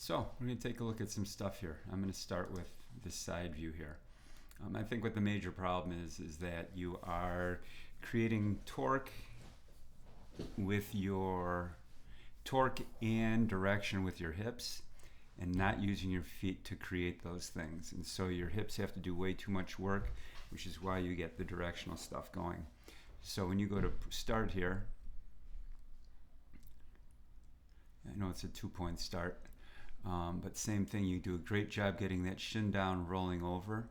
So we're going to take a look at some stuff here. I'm going to start with this side view here. I think what the major problem is that you are creating torque with your torque and direction with your hips and not using your feet to create those things. And so your hips have to do way too much work, which is why you get the directional stuff going. So when you go to start here, I know it's a 2-point start, but same thing, you do a great job getting that shin down, rolling over.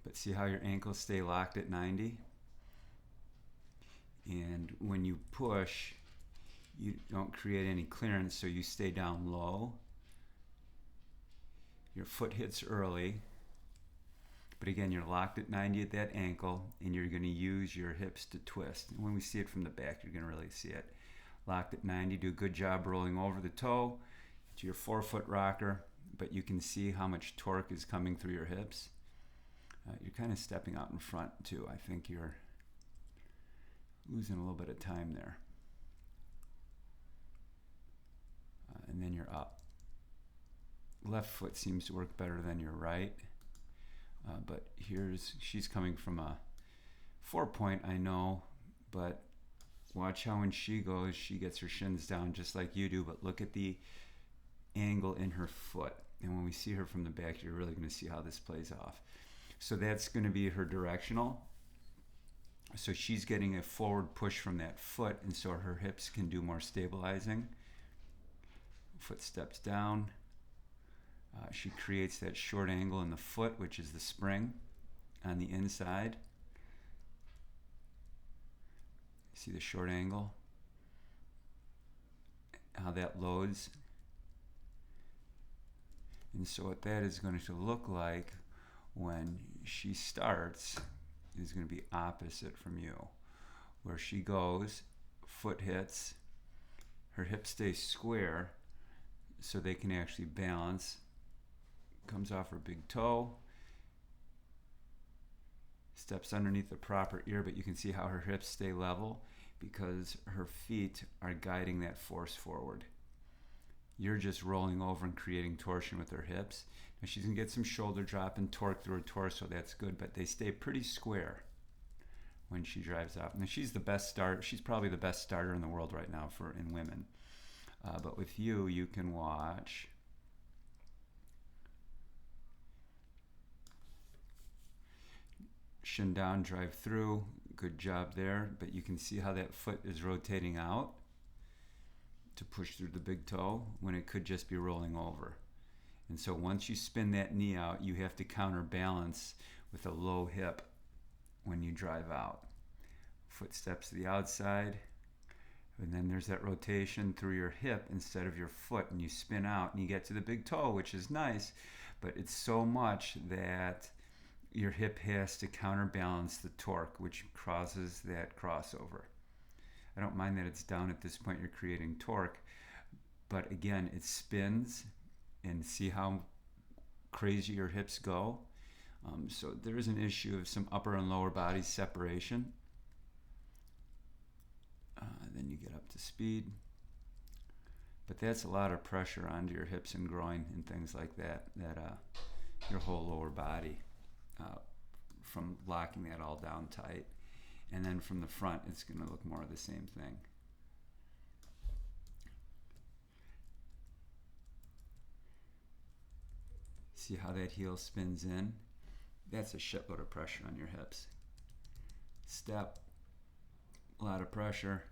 But see how your ankles stay locked at 90? And when you push, you don't create any clearance, so you stay down low. Your foot hits early, but again, you're locked at 90 at that ankle, and you're going to use your hips to twist. And when we see it from the back, you're going to really see it. Locked at 90, do a good job rolling over the toe to your forefoot rocker, but you can see how much torque is coming through your hips. You're kind of stepping out in front too. I think you're losing a little bit of time there. And then you're up. Left foot seems to work better than your right. But she's coming from a 4-point, I know, but watch how when she goes, she gets her shins down just like you do, but look at the angle in her foot. And when we see her from the back, you're really going to see how this plays off. So that's going to be her directional. So she's getting a forward push from that foot, and so her hips can do more stabilizing. Foot steps down. She creates that short angle in the foot, which is the spring on the inside. See the short angle? How that loads. And so what that is going to look like when she starts is going to be opposite from you. Where she goes, foot hits, her hips stay square so they can actually balance. Comes off her big toe, steps underneath the proper ear, but you can see how her hips stay level because her feet are guiding that force forward. You're just rolling over and creating torsion with her hips. Now she's going to get some shoulder drop and torque through her torso, that's good, but they stay pretty square when she drives out. Now she's the best starter. She's probably the best starter in the world right now in women. But with you can watch. Shin down, drive through, good job there, but you can see how that foot is rotating out to push through the big toe when it could just be rolling over. And so once you spin that knee out, you have to counterbalance with a low hip when you drive out. Foot steps to the outside, and then there's that rotation through your hip instead of your foot, and you spin out and you get to the big toe, which is nice, but it's so much that your hip has to counterbalance the torque, which causes that crossover. I don't mind that it's down at this point, you're creating torque, but again, it spins, and see how crazy your hips go. So there is an issue of some upper and lower body separation. Then you get up to speed. But that's a lot of pressure onto your hips and groin and things like that, your whole lower body. From locking that all down tight. And then from the front, it's going to look more of the same thing. See how that heel spins in? That's a shitload of pressure on your hips. Step, a lot of pressure.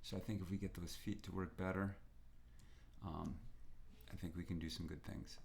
So I think if we get those feet to work better, I think we can do some good things.